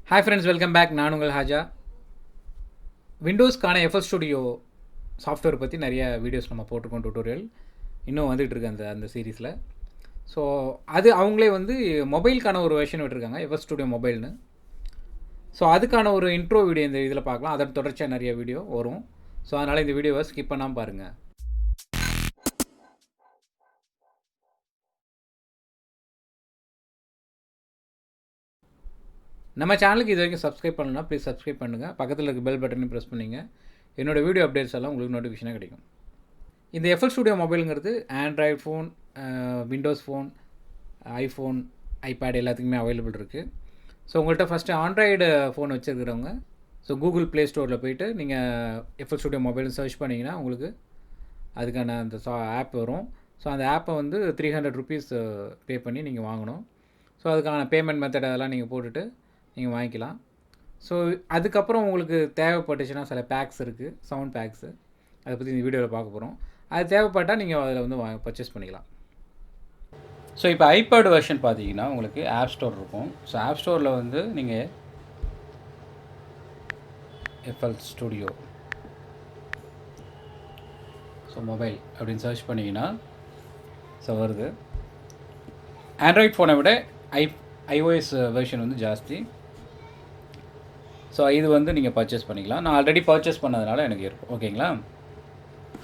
Hi friends, welcome back. நான் உங்கள் ஹாஜா. விண்டோஸ்க்கான எஃப்எல் ஸ்டுடியோ சாஃப்ட்வேர் பற்றி நிறைய வீடியோஸ் நம்ம போட்டிருக்கோம், டியூட்டோரியல் இன்னும் வந்துகிட்டு இருக்கு அந்த சீரீஸில். ஸோ அது அவங்களே வந்து மொபைலுக்கான ஒரு வெர்ஷன் விட்டுருக்காங்க, எஃப்எல் ஸ்டுடியோ மொபைல்னு. ஸோ அதுக்கான ஒரு இன்ட்ரோ வீடியோ இந்த இதில் பார்க்கலாம். அதன் தொடர்ச்சியாக நிறைய வீடியோ வரும். ஸோ அதனால் இந்த வீடியோவை ஸ்கிப் பண்ணாமல் பாருங்கள். நம்ம சேனலுக்கு இது வரைக்கும் சப்ஸ்கிரைப் பண்ணலன்னா ப்ளீஸ் சப்ஸ்கிரைப் பண்ணுங்கள். பக்கத்தில் இருக்க பெல் பட்டனையும் ப்ரெஸ் பண்ணிங்க. என்னோடய வீடியோ அப்டேட்ஸ் எல்லாம் உங்களுக்கு நோட்டிஃபிகேஷனாக கிடைக்கும். இந்த எஃப்எல் ஸ்டுடியோ மொபைலுங்கிறது android phone, windows phone, iPhone, iPad எல்லாத்துக்குமே அவைலபிள் இருக்குது. ஸோ உங்கள்கிட்ட ஃபஸ்ட்டு ஆண்ட்ராய்டு ஃபோன் வச்சுருக்கிறவங்க கூகுள் ப்ளே ஸ்டோரில் போய்ட்டு நீங்கள் எஃப்எல் ஸ்டுடியோ மொபைல்னு சர்ச் பண்ணிங்கன்னா உங்களுக்கு அதுக்கான அந்த ஆப் வரும். ஸோ அந்த ஆப்பை வந்து ₹300 பே பண்ணி நீங்கள் வாங்கணும். ஸோ அதுக்கான பேமெண்ட் மெத்தட் அதெல்லாம் நீங்கள் போட்டுட்டு நீங்கள் வாங்கிக்கலாம். ஸோ அதுக்கப்புறம் உங்களுக்கு தேவைப்பட்டுச்சுன்னா சில பேக்ஸ் இருக்குது, சவுண்ட் பேக்ஸு, அதை பற்றி இந்த வீடியோவில் பார்க்க போகிறோம். அது தேவைப்பட்டால் நீங்கள் அதில் வந்து பர்ச்சேஸ் பண்ணிக்கலாம். ஸோ இப்போ ஐபேட் வெர்ஷன் பார்த்தீங்கன்னா உங்களுக்கு ஆப் ஸ்டோர் இருக்கும். ஸோ ஆப் ஸ்டோரில் வந்து நீங்கள் எஃப்எல் ஸ்டுடியோ மொபைல் அப்படின்னு சர்ச் பண்ணிங்கன்னா வருது. ஆண்ட்ராய்ட் ஃபோனை விட iOS வெர்ஷன் வந்து ஜாஸ்தி. ஸோ இது வந்து நீங்கள் பர்ச்சேஸ் பண்ணிக்கலாம். நான் ஆல்ரெடி பர்ச்சேஸ் பண்ணதுனால எனக்கு இருக்கும், ஓகேங்களா.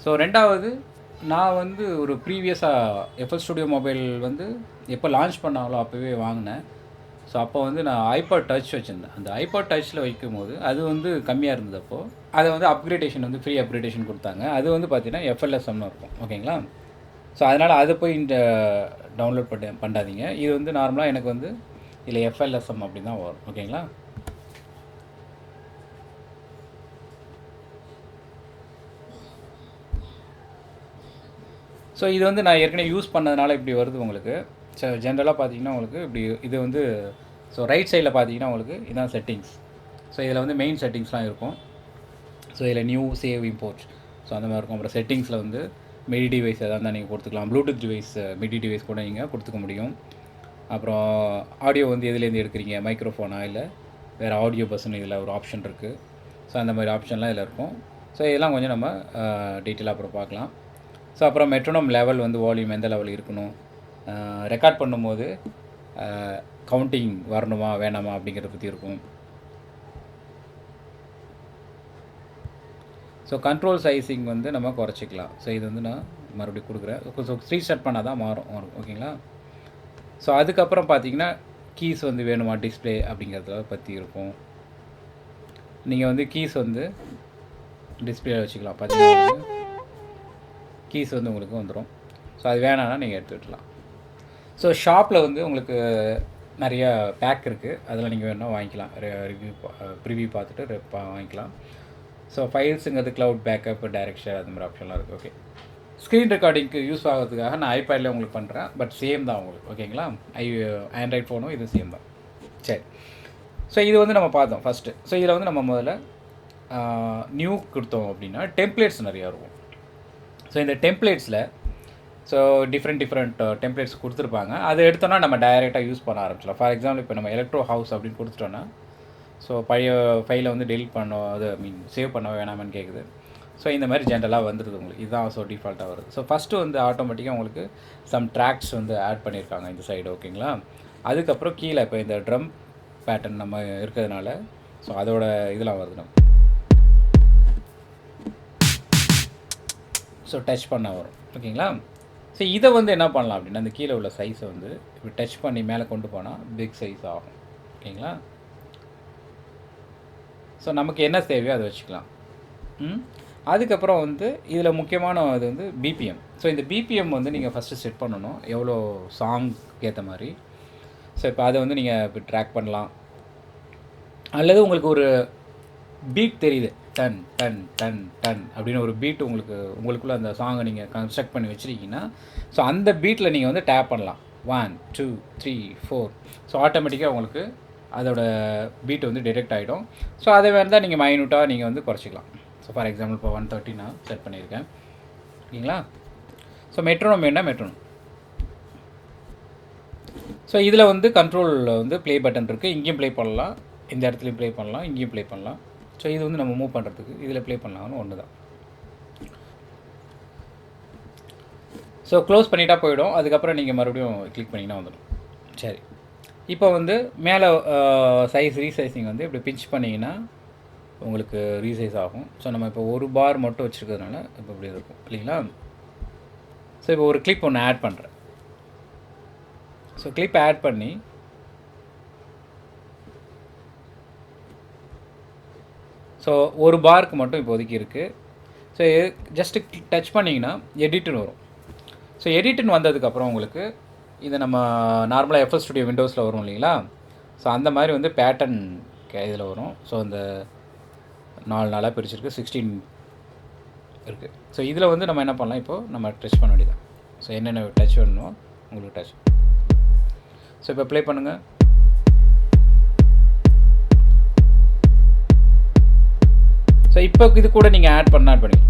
ஸோ ரெண்டாவது, நான் வந்து ஒரு ப்ரீவியஸாக எஃப்எல் ஸ்டுடியோ மொபைல் வந்து எப்போ லான்ச் பண்ணாங்களோ அப்போவே வாங்கினேன். ஸோ அப்போ வந்து நான் ஐபாட் டச் வச்சுருந்தேன். அந்த ஐபாட் டச்சில் வைக்கும்போது அது வந்து கம்மியாக இருந்தது. அப்போது அதை வந்து அப்கிரேடேஷன் வந்து ஃப்ரீ அப்கிரேடேஷன் கொடுத்தாங்க. அது வந்து பார்த்திங்கன்னா எஃப்எல்எஸ்எம்னு இருக்கும், ஓகேங்களா. ஸோ அதனால் அதை போய் இந்த டவுன்லோட் பண்ணாதீங்க. இது வந்து நார்மலாக எனக்கு வந்து இதில் எஃப்எல்எஸ்எம் அப்படி தான் வரும், ஓகேங்களா. ஸோ இது வந்து நான் ஏற்கனவே யூஸ் பண்ணதுனால இப்படி வருது உங்களுக்கு. ஸோ ஜென்ரலாக பார்த்தீங்கன்னா உங்களுக்கு இப்படி இது வந்து ரைட் சைடில் பார்த்தீங்கன்னா உங்களுக்கு இதான் செட்டிங்ஸ். ஸோ இதில் வந்து மெயின் செட்டிங்ஸ்லாம் இருக்கும். ஸோ இதில் நியூ, சேவ், இம்போர்ட், அந்த மாதிரி இருக்கும். அப்புறம் செட்டிங்ஸில் வந்து மிடி டிவைஸ் எதாவது இருந்தால் நீங்கள் கொடுத்துக்கலாம். ப்ளூடூத் டிவைஸ், மிடி டிவைஸ் கூட நீங்கள் கொடுத்துக்க முடியும். அப்புறம் ஆடியோ வந்து எதுலேருந்து எடுக்கிறீங்க, மைக்ரோஃபோனா இல்லை வேறு ஆடியோ பஸ்ன்னு இதில் ஒரு ஆப்ஷன் இருக்குது. ஸோ அந்த மாதிரி ஆப்ஷன்லாம் இதில் இருக்கும். ஸோ இதெல்லாம் கொஞ்சம் நம்ம டீட்டெயிலாக அப்புறம் பார்க்கலாம். ஸோ அப்புறம் மெட்ரோனம் லெவல் வந்து வால்யூம் எந்த லெவல் இருக்கணும், ரெக்கார்ட் பண்ணும்போது கவுண்டிங் வரணுமா வேணாமா அப்படிங்கிறத பற்றி இருக்கும். ஸோ கண்ட்ரோல் சைஸிங் வந்து நம்ம குறைச்சிக்கலாம். ஸோ இது வந்து நான் மறுபடியும் கொடுக்குறேன். ஸோ ரீஸ்டார்ட் பண்ணால் தான் மாறும், ஓகேங்களா. ஸோ அதுக்கப்புறம் பார்த்தீங்கன்னா கீஸ் வந்து வேணுமா டிஸ்பிளே அப்படிங்கிறத பற்றி இருக்கும். நீங்கள் வந்து கீஸ் வந்து டிஸ்பிளே வச்சுக்கலாம். பார்த்தீங்கன்னா கீஸ் வந்து உங்களுக்கு வந்துடும். ஸோ அது வேணான்னா நீங்கள் எடுத்துக்கிட்டலாம். ஸோ ஷாப்பில் வந்து உங்களுக்கு நிறைய பேக் இருக்குது, அதில் நீங்கள் வேணால் வாங்கிக்கலாம். ரிவ்யூ பார்த்துட்டு வாங்கிக்கலாம். ஸோ ஃபைல்ஸுங்கிறது க்ளவுட் பேக்கப், டைரக்ட் ஷேர், அந்த மாதிரி ஆப்ஷன்லாம் இருக்குது. ஓகே, ஸ்க்ரீன் ரெக்கார்டிங்க்கு யூஸ் ஆகிறதுக்காக நான் ஐபேடில் உங்களுக்கு பண்ணுறேன். பட் சேம் தான் உங்களுக்கு, ஓகேங்களா. ஆண்ட்ராய்ட் ஃபோனும் இது சேம் தான். சரி, ஸோ இது வந்து நம்ம பார்த்தோம் ஃபஸ்ட்டு. ஸோ இதில் வந்து நம்ம முதல்ல நியூ கொடுத்தோம் அப்படின்னா டெம்ப்ளேட்ஸ் நிறையா இருக்கும். ஸோ இந்த டெம்ப்ளேட்ஸில் டிஃப்ரெண்ட் டெம்ப்ளேட்ஸ் கொடுத்துருப்பாங்க. அதை எடுத்தோன்னா நம்ம டைரெக்டாக யூஸ் பண்ண ஆரம்பிச்சிடலாம். ஃபார் எக்ஸாம்பிள் இப்போ நம்ம எலக்ட்ரோ ஹவுஸ் அப்படின்னு கொடுத்துட்டோன்னா பழைய ஃபைலை வந்து டெலிட் பண்ண, அது சேவ் பண்ண வேணாமான்னு கேட்குது. ஸோ இந்த மாதிரி ஜென்ரலாக வந்துடுது உங்களுக்கு. இதுதான் டிஃபால்ட்டாக வருது. ஸோ ஃபஸ்ட்டு வந்து ஆட்டோமேட்டிக்காக உங்களுக்கு சம் ட்ராக்ஸ் வந்து ஆட் பண்ணியிருக்காங்க இந்த சைடு, ஓகேங்களா. அதுக்கப்புறம் கீழே இப்போ இந்த ட்ரம் பேட்டர்ன் நம்ம இருக்கிறதுனால அதோட இதெல்லாம் வருது. நம்ம டச் பண்ண வரும், ஓகேங்களா. ஸோ இதை வந்து என்ன பண்ணலாம் அப்படின்னா அந்த கீழே உள்ள சைஸை வந்து இப்படி டச் பண்ணி மேலே கொண்டு போனால் பிக் சைஸ் ஆகும், ஓகேங்களா. ஸோ நமக்கு என்ன தேவையோ அதை வச்சுக்கலாம். அதுக்கப்புறம் வந்து இதில் முக்கியமான இது வந்து பிபிஎம். ஸோ இந்த பிபிஎம் வந்து நீங்கள் ஃபஸ்ட்டு செட் பண்ணணும், எவ்வளோ சாங்க்கு ஏற்ற மாதிரி. ஸோ இப்போ அதை வந்து நீங்கள் இப்போ ட்ராக் பண்ணலாம். அல்லது உங்களுக்கு ஒரு பீட் தெரியுது, டன் டன் டன் டன் அப்படின்னு ஒரு பீட் உங்களுக்குள்ளே அந்த சாங்கை நீங்கள் கன்ஸ்ட்ரக்ட் பண்ணி வச்சுருக்கீங்கன்னா அந்த பீட்டில் நீங்கள் வந்து டேப் பண்ணலாம். 1 2 3 4. ஸோ ஆட்டோமேட்டிக்காக உங்களுக்கு அதோட பீட் வந்து டிடெக்ட் ஆகிடும். ஸோ அதை வேணால் நீங்கள் மைனூட்டாக நீங்கள் வந்து குறைச்சிக்கலாம். ஸோ ஃபார் எக்ஸாம்பிள் இப்போ 130 நான் செட் பண்ணியிருக்கேன், ஓகேங்களா. ஸோ மெட்ரோனம் வேணால் மெட்ரோனம். ஸோ இதில் வந்து கண்ட்ரோலில் வந்து ப்ளே பட்டன் இருக்குது, இங்கேயும் ப்ளே பண்ணலாம், இந்த இடத்துலையும் ப்ளே பண்ணலாம், இங்கேயும் ப்ளே பண்ணலாம். ஸோ இது வந்து நம்ம மூவ் பண்ணுறதுக்கு இதில் ப்ளே பண்ணலாம்னு ஒன்று தான். ஸோ க்ளோஸ் பண்ணிட்டா போயிடும். அதுக்கப்புறம் நீங்கள் மறுபடியும் கிளிக் பண்ணிங்கன்னா வந்துடும். சரி, இப்போ வந்து மேலே சைஸ் ரீசைசிங் வந்து இப்படி பிஞ்ச் பண்ணிங்கன்னா உங்களுக்கு ரீசைஸ் ஆகும். ஸோ நம்ம இப்போ ஒரு பார் மட்டும் வச்சுருக்கிறதுனால இப்போ இப்படி இருக்கும் இல்லைங்களா. ஸோ இப்போ ஒரு கிளிப் ஒன்று ஆட் பண்ணுறேன். ஸோ கிளிப் ஆட் பண்ணி ஸோ ஒரு பாருக்கு மட்டும் இப்போதைக்கு இருக்குது. ஸோ ஜஸ்ட்டு டச் பண்ணிங்கன்னா எடிட்டுன்னு வரும். ஸோ எடிட்டுன்னு வந்ததுக்கப்புறம் உங்களுக்கு இதை நம்ம நார்மலாக எஃப்எஸ் ஸ்டுடியோ விண்டோஸில் வரும் இல்லைங்களா. ஸோ அந்த மாதிரி வந்து பேட்டர்ன் இதில் வரும். ஸோ அந்த 4 நாளாக பிரிச்சிருக்கு, 16 இருக்குது. ஸோ இதில் வந்து நம்ம என்ன பண்ணலாம், இப்போது நம்ம டச் பண்ண வேண்டியதான். ஸோ என்னென்ன டச் வேணுமோ உங்களுக்கு டச். ஸோ இப்போ ப்ளே பண்ணுங்கள். ஸோ இப்போ இது கூட நீங்கள் ஆட் பண்ணி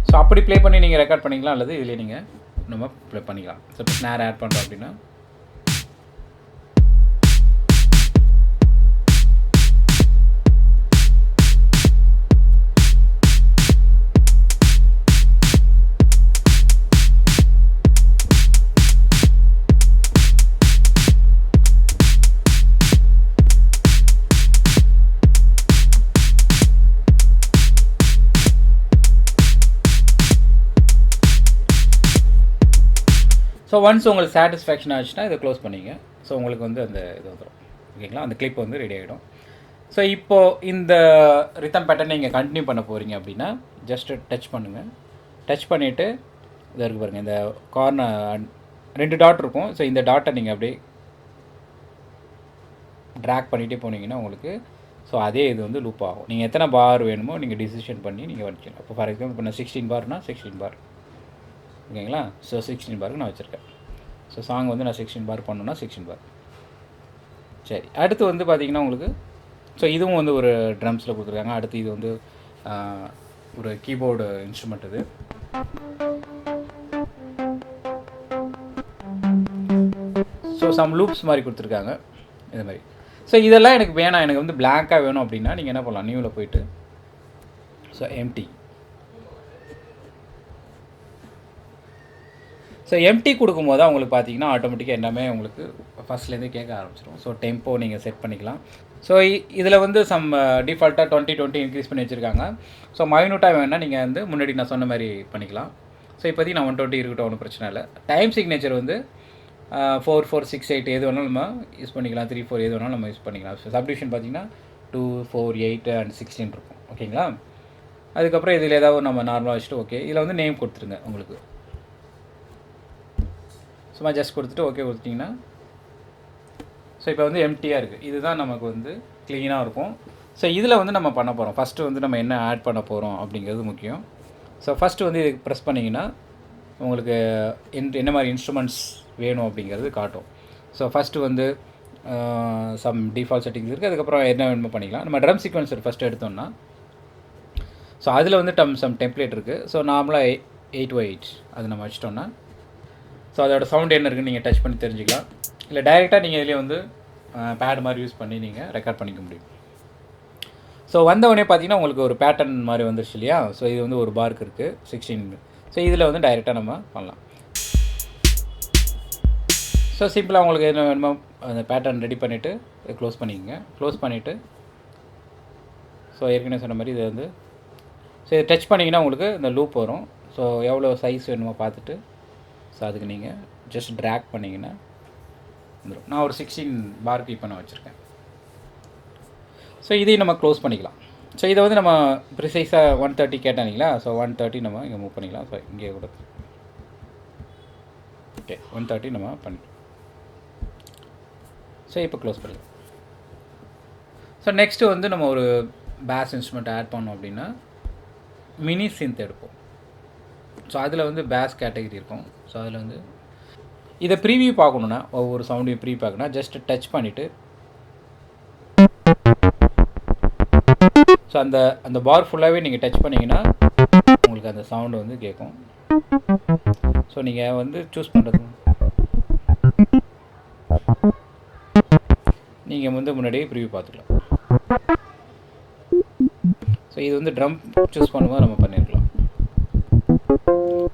ஸோ அப்படி ப்ளே பண்ணி நீங்கள் ரெக்கார்ட் பண்ணிக்கலாம், அல்லது இதில் நீங்கள் நம்ம ப்ளே பண்ணிக்கலாம். ஸோ இப்போ ஸ்னார் ஆட் பண்ணுறோம் அப்படின்னா ஸோ ஒன்ஸ் உங்களுக்கு சாட்டிஸ்ஃபேக்ஷன் ஆச்சுன்னா இதை க்ளோஸ் பண்ணிங்க. ஸோ உங்களுக்கு வந்து அந்த இது வந்துடும் ஓகேங்களா. அந்த கிளிப் வந்து ரெடி ஆகிடும். ஸோ இப்போது இந்த ரிதம் பேட்டர்ன் நீங்கள் கண்டினியூ பண்ண போகிறீங்க அப்படின்னா ஜஸ்ட்டு டச் பண்ணுங்கள். டச் பண்ணிவிட்டு இதை இருக்கு பாருங்கள், இந்த கார்னர் 2 டாட் இருக்கும். ஸோ இந்த டாட்டை நீங்கள் அப்படியே ட்ராக் பண்ணிகிட்டே போனீங்கன்னா உங்களுக்கு ஸோ அதே இது வந்து லூப் ஆகும். நீங்கள் எத்தனை பார் வேணுமோ நீங்கள் டிசிஷன் பண்ணி நீங்கள் வச்சுக்கலாம். இப்போ ஃபார் எக்ஸாம்பிள் இப்போ நான் 16 பார்னா 16 பார் ஓகேங்களா. ஸோ 16 பாருக்கு நான் வச்சுருக்கேன். ஸோ சாங் வந்து நான் 16 பார் பண்ணணுன்னா 16 பார். சரி, அடுத்து வந்து பார்த்திங்கன்னா உங்களுக்கு ஸோ இதுவும் வந்து ஒரு ட்ரம்ஸில் கொடுத்துருக்காங்க. அடுத்து இது வந்து ஒரு கீபோர்டு இன்ஸ்ட்ருமெண்ட். இது ஸோ சம் லூப்ஸ் மாதிரி கொடுத்துருக்காங்க இது மாதிரி. ஸோ இதெல்லாம் எனக்கு வேணாம், எனக்கு வந்து பிளாங்காக வேணும் அப்படின்னா நீங்கள் என்ன பண்ணலாம், நியூவில் போயிட்டு ஸோ எம்டி. ஸோ எம்டி கொடுக்கும்போது தான் உங்களுக்கு பார்த்தீங்கன்னா ஆட்டோமேட்டிக்காக எல்லாமே உங்களுக்கு ஃபஸ்ட்லேருந்தே கேட்க ஆரம்பிச்சிடும். ஸோ டெம்போ நீங்கள் செட் பண்ணிக்கலாம். ஸோ இதில் வந்து சம் டிஃபால்ட்டாக 20 இன்க்ரீஸ் பண்ணி வச்சுருக்காங்க. ஸோ மைனூட்டாக வேணால் நீங்கள் வந்து முன்னாடி நான் சொன்ன மாதிரி பண்ணிக்கலாம். ஸோ இப்போதைக்கு நான் 120 இருக்கட்டும், ஒன்றும் பிரச்சனை இல்லை. டைம் சிக்னேச்சர் வந்து 4, 4, 6, 8 எது வேணாலும் நம்ம யூஸ் பண்ணிக்கலாம். 3, 4 எது வேணாலும் நம்ம யூஸ் பண்ணிக்கலாம். ஸோ சப்டிவிஷன் பார்த்தீங்கன்னா 2, 4, 8 and 16 இருக்கும் ஓகேங்களா. அதுக்கப்புறம் இதில் ஏதாவது நம்ம நார்மலாக வச்சுட்டு ஓகே, இதில் வந்து நேம் கொடுத்துருங்க. உங்களுக்கு சும்மா ஜஸ்ட் கொடுத்துட்டு ஓகே கொடுத்தீங்கன்னா ஸோ இப்போ வந்து எம்டியாக இருக்குது. இதுதான் நமக்கு வந்து க்ளீனாக இருக்கும். ஸோ இதில் வந்து நம்ம பண்ண போகிறோம். ஃபஸ்ட்டு வந்து நம்ம என்ன ஆட் பண்ண போகிறோம் அப்படிங்கிறது முக்கியம். ஸோ ஃபஸ்ட்டு வந்து இதுக்கு ப்ரெஸ் பண்ணிங்கன்னா உங்களுக்கு என்ன மாதிரி இன்ஸ்ட்ருமெண்ட்ஸ் வேணும் அப்படிங்கிறது காட்டும். ஸோ ஃபஸ்ட்டு வந்து சம் டிஃபால்ட் செட்டிங்ஸ் இருக்குது. அதுக்கப்புறம் என்ன வேணுமோ பண்ணிக்கலாம். நம்ம ட்ரம் சீக்வன்சர் ஃபஸ்ட்டு எடுத்தோம்னா ஸோ அதில் வந்து சம் டெம்ப்ளேட் இருக்குது. ஸோ நார்மலாக 8x8 அது நம்ம வச்சிட்டோம்னா ஸோ அதோட சவுண்ட் என்ன இருக்குன்னு நீங்கள் டச் பண்ணி தெரிஞ்சுக்கலாம். இல்லை டைரெக்டாக நீங்கள் இதிலே வந்து பேட் மாதிரி யூஸ் பண்ணி நீங்கள் ரெக்கார்ட் பண்ணிக்க முடியும். ஸோ வந்தவொடனே பார்த்தீங்கன்னா உங்களுக்கு ஒரு பேட்டர்ன் மாதிரி வந்துருச்சு இல்லையா. ஸோ இது வந்து ஒரு பார்க்கு இருக்குது 16. ஸோ இதில் வந்து டைரெக்டாக நம்ம பண்ணலாம். ஸோ சிம்பிளாக உங்களுக்கு என்ன வேணுமோ அந்த பேட்டர்ன் ரெடி பண்ணிவிட்டு க்ளோஸ் பண்ணிக்கோங்க. க்ளோஸ் பண்ணிவிட்டு ஸோ ஏற்கனவே சொன்ன மாதிரி இதை வந்து ஸோ இதை டச் பண்ணிங்கன்னா உங்களுக்கு இந்த லூப் வரும். ஸோ எவ்வளோ சைஸ் வேணுமோ பார்த்துட்டு ஸோ அதுக்கு நீங்கள் ஜஸ்ட் ட்ராக் பண்ணிங்கன்னா வந்துடும். நான் ஒரு 16 பார்க்கு இப்போ நான் வச்சுருக்கேன். ஸோ இதையும் நம்ம க்ளோஸ் பண்ணிக்கலாம். ஸோ இதை வந்து நம்ம ப்ரிசைஸாக 130 கேட்டானிங்களா. ஸோ 130 நம்ம இங்கே மூவ் பண்ணிக்கலாம். ஸோ இங்கே கூட ஓகே 130 நம்ம பண்ணிக்கலாம். ஸோ இப்போ க்ளோஸ் பண்ணிக்கலாம். ஸோ நெக்ஸ்ட்டு வந்து நம்ம ஒரு பேஸ் இன்ஸ்ட்ருமெண்ட் ஆட் பண்ணோம் அப்படின்னா மினி சிந்த் எடுப்போம். ஸோ அதில் வந்து பேஸ் கேட்டகரி இருக்கும். ஸோ அதில் வந்து இதை ப்ரீவியூ பார்க்கணுன்னா ஒவ்வொரு சவுண்டையும் ப்ரீவியூ பார்க்கணுன்னா ஜஸ்ட் டச் பண்ணிவிட்டு ஸோ அந்த பார் ஃபுல்லாகவே நீங்கள் டச் பண்ணிங்கன்னா உங்களுக்கு அந்த சவுண்டு வந்து கேட்கும். ஸோ நீங்கள் வந்து சூஸ் பண்ணுறது நீங்கள் வந்து முன்னாடியே ப்ரிவ்யூ பார்த்துக்கலாம். ஸோ இது வந்து ட்ரம் சூஸ் பண்ணும்போது நம்ம பண்ணியிருக்கலாம்.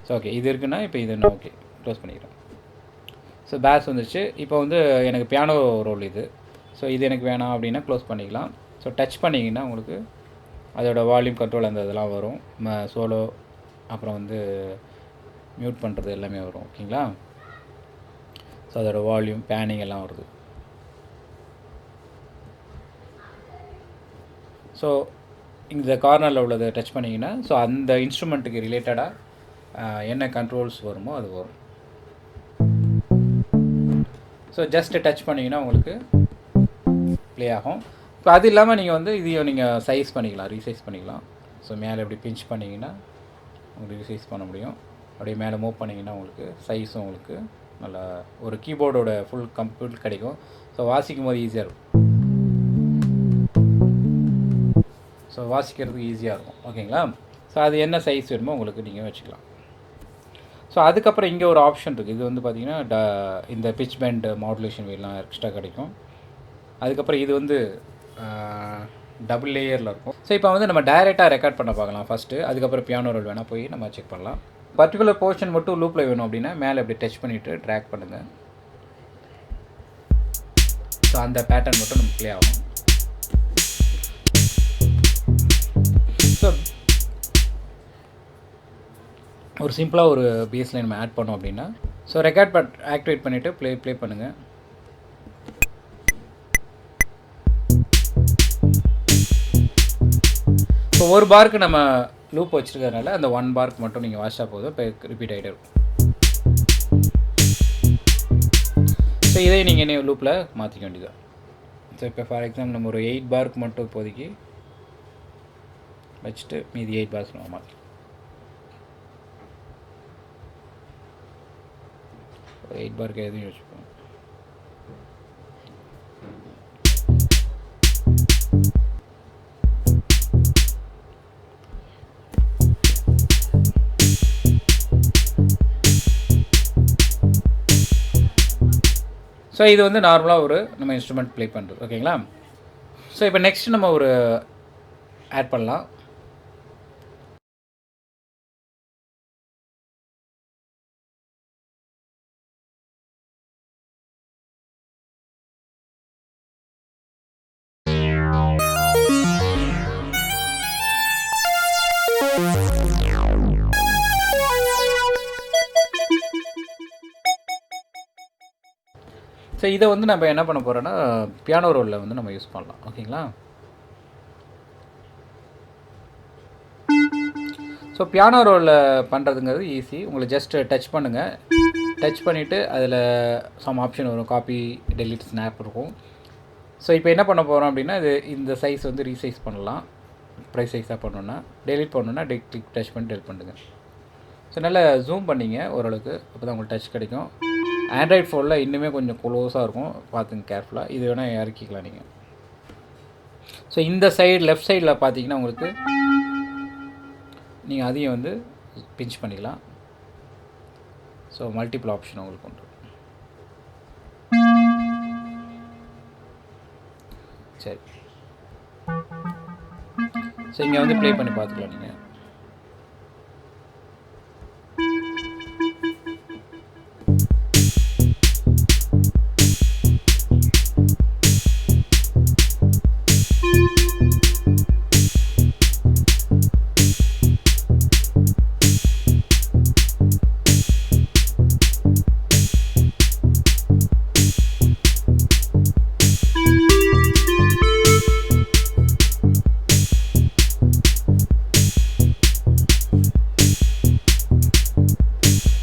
ஸோ ஓகே, இது இருக்குன்னா இப்போ இது நான் ஓகே க்ளோஸ் பண்ணிக்கிறேன். ஸோ பேஸ் வந்துச்சு. இப்போ வந்து எனக்கு பியானோ ரோல் இது. ஸோ இது எனக்கு வேணாம் அப்படின்னா க்ளோஸ் பண்ணிக்கலாம். ஸோ டச் பண்ணிங்கன்னா உங்களுக்கு அதோட வால்யூம் கண்ட்ரோல் அந்த இதெல்லாம் வரும். சோலோ அப்புறம் வந்து மியூட் பண்ணுறது எல்லாமே வரும். ஓகேங்களா? ஸோ அதோட வால்யூம் பேனிங் எல்லாம் வருது. ஸோ இந்த கார்னரில் உள்ளதை டச் பண்ணிங்கன்னா ஸோ அந்த இன்ஸ்ட்ருமெண்ட்டுக்கு ரிலேட்டடாக என்ன கண்ட்ரோல்ஸ் வருமோ அது வரும். ஸோ ஜஸ்ட்டு டச் பண்ணிங்கன்னா உங்களுக்கு ப்ளே ஆகும். இப்போ அது இல்லாமல் நீங்கள் வந்து இதையும் நீங்கள் சைஸ் பண்ணிக்கலாம், ரீசைஸ் பண்ணிக்கலாம். ஸோ மேலே இப்படி பிஞ்ச் பண்ணிங்கன்னா உங்களுக்கு ரீசைஸ் பண்ண முடியும். அப்படியே மேலே மூவ் பண்ணிங்கன்னா உங்களுக்கு சைஸும் உங்களுக்கு நல்லா ஒரு கீபோர்டோட ஃபுல் கம்ப்ளீட் கிடைக்கும். ஸோ வாசிக்கும் போது ஈஸியாக இருக்கும். ஸோ வாசிக்கிறதுக்கு ஈஸியாக இருக்கும். ஓகேங்களா? ஸோ அது என்ன சைஸ் வேணுமோ உங்களுக்கு நீங்கள் வச்சுக்கலாம். ஸோ அதுக்கப்புறம் இங்கே ஒரு ஆப்ஷன் இருக்குது. இது வந்து பார்த்திங்கன்னா இந்த பிட்ச் பேண்ட் மாடுலேஷன் எல்லாம் எக்ஸ்ட்ரா கிடைக்கும். அதுக்கப்புறம் இது வந்து டபுள் லேயரில் இருக்கும். ஸோ இப்போ வந்து நம்ம டைரெக்டாக ரெக்கார்ட் பண்ண பார்க்கலாம் ஃபஸ்ட்டு. அதுக்கப்புறம் பியானோ ரோல் வேணால் போய் நம்ம செக் பண்ணலாம். பர்டிகுலர் போர்ஷன் மட்டும் லூப்பில் வேணும் அப்படின்னா மேலே இப்படி டச் பண்ணிவிட்டு ட்ராக் பண்ணுங்கள். ஸோ அந்த பேட்டர்ன் மட்டும் நமக்கு ப்ளே ஆகும். ஸோ ஒரு சிம்பிளாக ஒரு பேஸ்லைன் நம்ம ஆட் பண்ணோம் அப்படின்னா ஸோ ரெக்கார்ட் ஆக்டிவேட் பண்ணிவிட்டு ப்ளே பண்ணுங்கள். ஸோ ஒரு பாருக்கு நம்ம லூப் வச்சுருக்கிறதுனால அந்த 1 பார்க்கு மட்டும் நீங்கள் வாஷாக போதும். இப்போ ரிப்பீட் ஆகிட்டே இருக்கும். ஸோ இதே நீங்கள் என்ன லூப்பில் மாற்றிக்க வேண்டியது. ஸோ இப்போ ஃபார் எக்ஸாம்பிள் நம்ம ஒரு 8 பார்க்கு மட்டும் இப்போதைக்கு வச்சுட்டு மீதி 8 பார்ஸ் நம்ம மாற்றலாம். 8 பார்க்கு எதுவும் வச்சுப்போம். ஸோ இது வந்து நார்மலாக ஒரு நம்ம இன்ஸ்ட்ருமெண்ட் ப்ளே பண்ணுறது. ஓகேங்களா? ஸோ இப்போ நெக்ஸ்ட் நம்ம ஒரு ஆட் பண்ணலாம். ஸோ இதை வந்து நம்ம என்ன பண்ண போகிறோன்னா பியானோ ரோலில் வந்து நம்ம யூஸ் பண்ணலாம். ஓகேங்களா? ஸோ பியானோ ரோலில் பண்ணுறதுங்கிறது ஈஸி. உங்களுக்கு ஜஸ்ட்டு டச் பண்ணுங்கள். டச் பண்ணிவிட்டு அதில் சம் ஆப்ஷன் வரும். காப்பி, டெலிட், ஸ்னாப் இருக்கும். ஸோ இப்போ என்ன பண்ண போகிறோம் அப்படின்னா இந்த சைஸ் வந்து ரீசைஸ் பண்ணலாம். ப்ரைஸ் சைஸாக பண்ணணுன்னா டெலிட் பண்ணணுன்னா கிளிக் டச் பண்ணி டெலிட் பண்ணுங்க. ஸோ நல்லா ஜூம் பண்ணிங்க ஓரளவுக்கு, அப்போ தான் உங்களுக்கு டச் கிடைக்கும். ஆண்ட்ராய்ட் ஃபோனில் இன்னுமே கொஞ்சம் க்ளோஸாக இருக்கும், பார்த்துங்க கேர்ஃபுல்லாக. இது வேணால் இறக்கிக்கலாம் நீங்கள். ஸோ இந்த சைடு லெஃப்ட் சைடில் பார்த்தீங்கன்னா உங்களுக்கு நீங்கள் அதையும் வந்து பிஞ்ச் பண்ணிக்கலாம். ஸோ மல்டிபிள் ஆப்ஷன் உங்களுக்கு உண்டு. சரி, ஸோ இங்கே வந்து ப்ளே பண்ணி பார்த்துக்கலாம் நீங்கள்.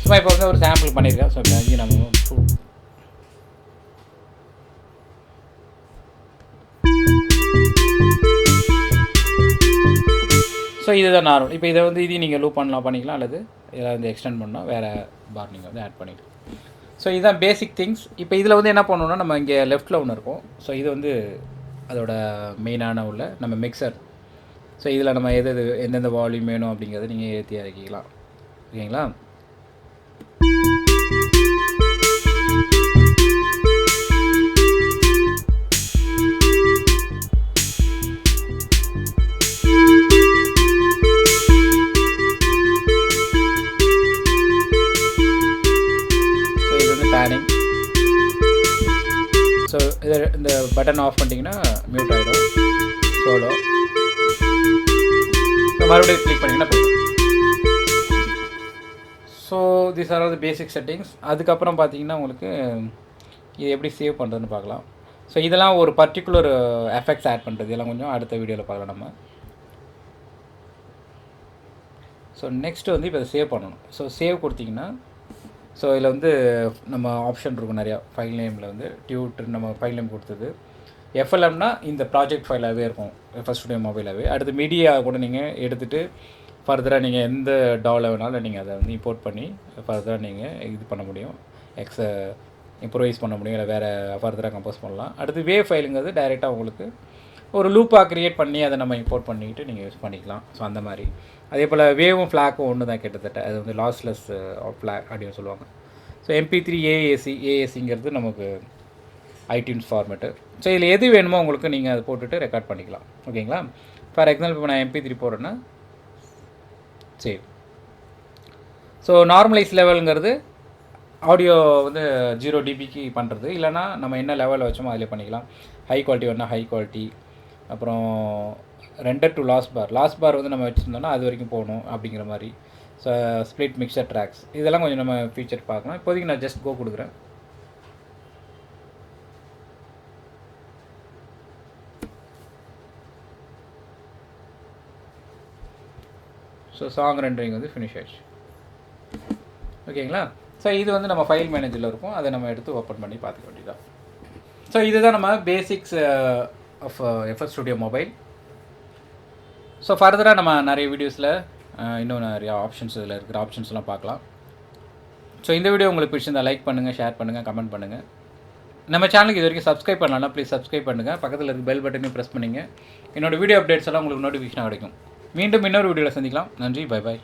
சும்மா இப்போ வந்து ஒரு சாம்பிள் பண்ணியிருக்கேன். ஸோ இப்போ அங்கேயும் நம்ம ஸோ இதுதான் நார்மல். இப்போ இதை வந்து இதையும் நீங்கள் லூப் பண்ணிக்கலாம், அல்லது இதில் வந்து எக்ஸ்டெண்ட் பண்ணால் வேறு பார் நீங்கள் வந்து ஆட் பண்ணிக்கலாம். ஸோ இதுதான் பேசிக் திங்ஸ். இப்போ இதில் வந்து என்ன பண்ணணும்னா நம்ம இங்கே லெஃப்ட்டில் ஒன்று இருக்கும். ஸோ இது வந்து அதோட மெயினான உள்ள நம்ம மிக்சர். ஸோ இதில் நம்ம எந்தெந்த வால்யூம் வேணும் அப்படிங்கிறத நீங்கள் ஏற்றி இறக்கிக்கலாம். ஓகேங்களா? ஸோ இது வந்து பேனிங். ஸோ இதை இந்த பட்டன் ஆஃப் பண்ணிட்டீங்கன்னா மியூட் ஆகிடும் சோலோ. ஸோ மறுபடியும் கிளிக் பண்ணிங்கன்னா போதும். So this are all the basic settings. அதுக்கப்புறம் பார்த்தீங்கன்னா உங்களுக்கு இது எப்படி சேவ் பண்ணுறதுன்னு பார்க்கலாம். ஸோ இதெல்லாம் ஒரு பர்டிகுலர் எஃபெக்ட்ஸ் ஆட் பண்ணுறது, இதெல்லாம் கொஞ்சம் அடுத்த வீடியோவில் பார்க்கலாம் நம்ம. ஸோ நெக்ஸ்ட்டு வந்து இப்போ இதை சேவ் பண்ணணும். ஸோ சேவ் கொடுத்தீங்கன்னா ஸோ இதில் வந்து நம்ம ஆப்ஷன் இருக்கும் நிறையா. ஃபைல் நேமில் வந்து டியூட்டர் நம்ம ஃபைல் நேம் கொடுத்தது. எஃப்எல்எம்னா இந்த ப்ராஜெக்ட் ஃபைலாகவே இருக்கும், FL Studio மொபைலாகவே. அடுத்து மீடியா கூட நீங்கள் எடுத்துகிட்டு ஃபர்தராக நீங்கள் எந்த டாவில் வேணாலும் நீங்கள் அதை வந்து இம்போர்ட் பண்ணி ஃபர்தராக நீங்கள் இது பண்ண முடியும், இம்ப்ரூவைஸ் பண்ண முடியும், இல்லை வேறு ஃபர்தராக கம்போஸ் பண்ணலாம். அடுத்து வேவ் ஃபைலுங்கிறது டைரெக்டாக உங்களுக்கு ஒரு லூப்பாக க்ரியேட் பண்ணி அதை நம்ம இம்போர்ட் பண்ணிக்கிட்டு நீங்கள் யூஸ் பண்ணிக்கலாம். ஸோ அந்த மாதிரி. அதே போல் வேவும் ஃப்ளாக்கும் ஒன்று தான் கிட்டத்தட்ட. அது வந்து லாஸ்லெஸ் ஃப்ளாக் அப்படின்னு சொல்லுவாங்க. ஸோ MP3 ஏஏசிங்கிறது நமக்கு ஐடியூன்ஸ் ஃபார்மேட்டு. ஸோ இதில் எது வேணுமோ உங்களுக்கு நீங்கள் அதை போட்டுட்டு ரெக்கார்ட் பண்ணிக்கலாம். ஓகேங்களா? ஃபார் எக்ஸாம்பிள் இப்போ நான் MP3 போடுறேன்னா சரி. ஸோ நார்மலைஸ் லெவலுங்கிறது ஆடியோ வந்து 0 dBக்கு பண்ணுறது. இல்லைனா நம்ம என்ன லெவலில் வச்சோமோ அதில் பண்ணிக்கலாம். ஹை குவாலிட்டி வேணால் ஹை குவாலிட்டி. அப்புறம் ரெண்டர் டு லாஸ்ட் பார் வந்து நம்ம வச்சுருந்தோம்னா அது வரைக்கும் போகணும் அப்படிங்கிற மாதிரி. ஸோ ஸ்ப்ளிட் மிக்சர் ட்ராக்ஸ் இதெல்லாம் கொஞ்சம் நம்ம ஃபீச்சர் பார்க்கலாம். இப்போதைக்கு நான் ஜஸ்ட் கோ கொடுக்குறேன். ஸோ சாங் ரெண்டரிங் வந்து ஃபினிஷ் ஆயிடுச்சு. ஓகேங்களா? ஸோ இது வந்து நம்ம ஃபைல் மேனேஜரில் இருக்கும், அதை நம்ம எடுத்து ஓப்பன் பண்ணி பார்த்துக்க வேண்டியதான். ஸோ இதுதான் நம்ம basics of FL Studio mobile. So ஃபர்தராக நம்ம நிறைய வீடியோஸில் இன்னும் நிறையா ஆப்ஷன்ஸ் இதில் இருக்கிற ஆப்ஷன்ஸ்லாம் பார்க்கலாம். ஸோ இந்த வீடியோ உங்களுக்கு பிடிச்சிருந்தால் லைக் பண்ணுங்கள், ஷேர் பண்ணுங்கள், கமெண்ட் பண்ணுங்கள். நம்ம சேனலுக்கு இது வரைக்கும் சப்ஸ்கிரைப் பண்ணலாம், ப்ளீஸ் சப்ஸ்கிரைப் பண்ணுங்கள். பக்கத்தில் இருக்க பெல் பட்டனையும் ப்ரெஸ் பண்ணிங்க. என்னோடய வீடியோ அப்டேட்ஸ் எல்லாம் உங்களுக்கு நோட்டிஃபிகேஷன் கிடைக்கும். மீண்டும் இன்னொரு வீடியோவில் சந்திக்கலாம். நன்றி, பை பாய்.